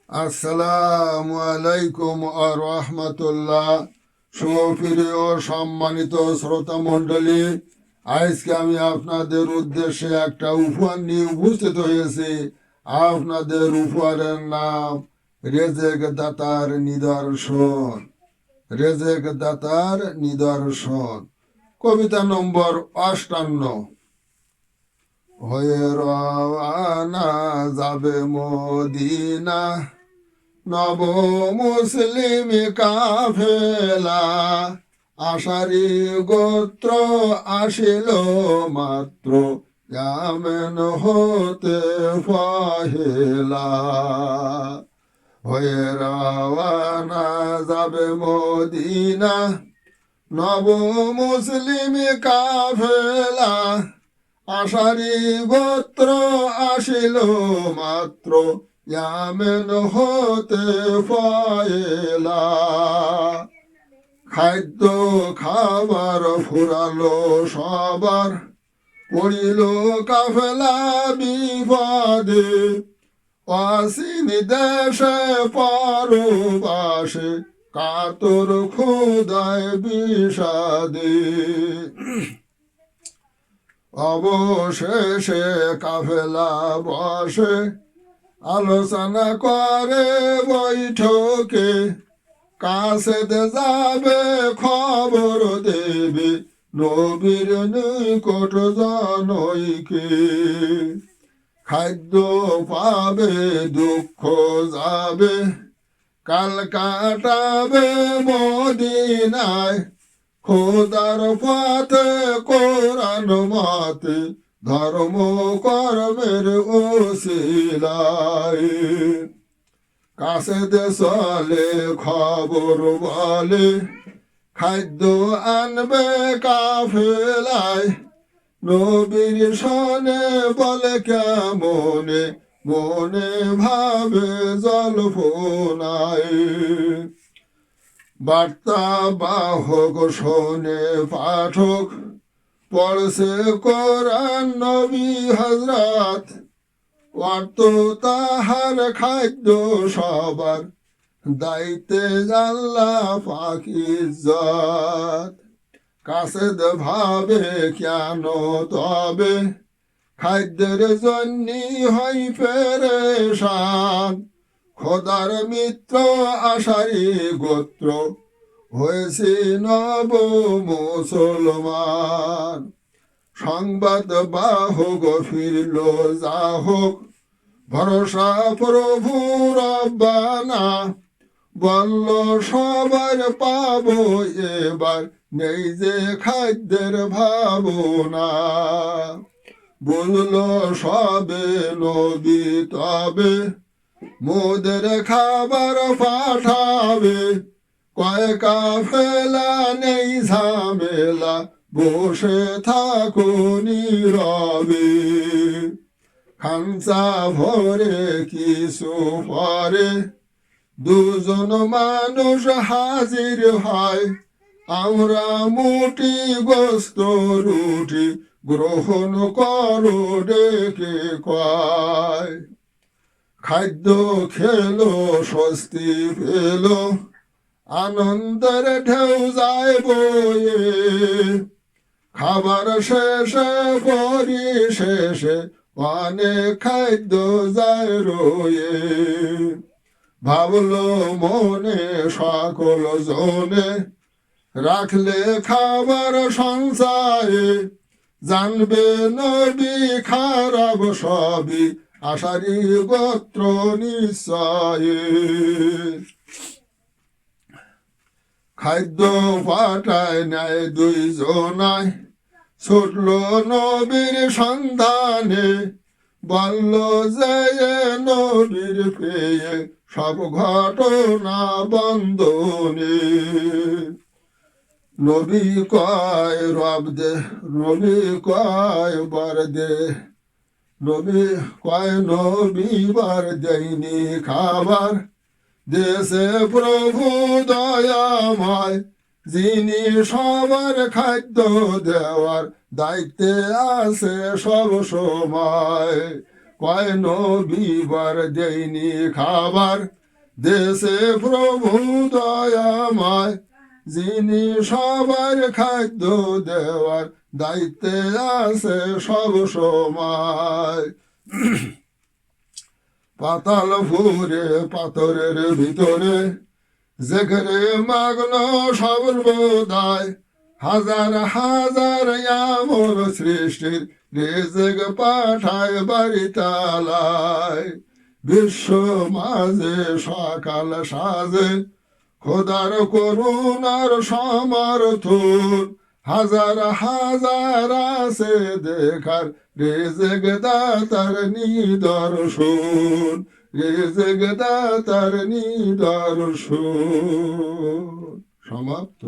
আসসালামু আলাইকুম আর রহমতুল্লাহ। সুপ্রিয় সম্মানিত শ্রোতা মণ্ডলী, আজকে আমি আপনাদের উদ্দেশ্যে একটা উপহার নিয়ে উপস্থিত হয়েছি। আপনাদের উপহারের নাম রেজেক দাতার নিদর্শন। রেজেক দাতার নিদর্শন, কবিতা নম্বর 58। হয়ে রওয়ানা যাবে মদিনা নব মুসলিম কাফেলা, আশারি গোত্র আসিল মাত্র ইয়ামেন হতে পহেলা। হয়ে রওয়ানা যাবে মদিনা নব মুসলিম কাফেলা, আশারি গোত্র আসিল মাত্র ইয়ামেন হতে পহেলা। খাদ্য খাবার ফুরালো সবার, পড়িল কাফেলা বিপদে, অসীম দেশে পরবাসে কাতর ক্ষুধায় বিষাদে। অবশেষে কাফেলা বসে আলোচনা করে বৈঠকে, কাছে যাবে খবর দেবে নবীর নিকট জনৈকে। খাদ্য পাবে দুঃখ যাবে, কাল কাটাবে মদিনায়, খোদার পথে কোরআন মতে ধর্ম কর্মের ওসিলায়। কাছে চলে খবর বলে, খাদ্য আনবে কাফেলায়, নবীর শোনে বলে কেমনে, মনে ভাবে জল্পনায়। বার্তা বাহক শোনে পাঠক, পড়ছে কোরআন নবী হযরত, অর্থ তাহার খাদ্য সবার, দায়িত্বে আল্লাহ পাক ইজ্জত। কাছে ভাবে কেন তবে, খাদ্যের জন্য হয় পেরেশান, খোদার মিত্র আশারি গোত্র হয়েছে নব মুসলমান। সংবাদ বাহক ফিরল যা হোক, ভরসা প্রভু রব্বানা, বলল সবার পাবো এবার, নেই যে খাদ্যের ভাবনা। বলল সবে নবী তবে, মোদের খাবার পাঠাবে, কয় কাফেলা নেই ঝামেলা, বসে থাকো নীরবে। খামসা ভরে কিছু পরে দুজন মানুষ হাজির হয়, আমরা মুঠি গোস্ত রুটি গ্রহণ করো ডেকে কয়। খাদ্য খেলো স্বস্তি পেল, আনন্দের ঢেউ যায় বয়ে, খাবার শেষে পরিশেষে অনেক খাদ্য যায় রয়ে। ভাবলো মনে সকল জনে, রাখলে খাবার সংসারে, জানবে নবী খারাপ সবই, আশারি গোত্র নিশ্চয়ে। খাদ্য পাঠায় নেয় দুইজনায়, ছুটল নবীর সন্ধানে, বলল যে নবীর পেয়ে সব ঘটনা বন্দনে। নবী কয় রব দে, নবী কয় বার দে, নবী বার দেয়নি খাবার, দেশে প্রভু দয়াময়, যিনি সবার খাদ্য দেওয়ার দায়িত্বে আছে সব সময়। কয় নবীবার দেয়নি খাবার দেশে প্রভু দয়াময় যিনি সবার খাদ্য দেওয়ার দায়িত্বে আছে সব সময় পাতাল ফুরে পাথরের ভিতরে যেখানে মাগ্ন সর্বদাই হাজার হাজার আমর সৃষ্টির রেজেক পাঠায় বাড়িতালায় বিশ্ব মাঝে সকাল সাজে খোদার করুণার সমর্থন হাজার হাজার আছে দেখার রেজেক দাতার নিদর্শন রেজেক দাতার নিদর্শন সমাপ্ত।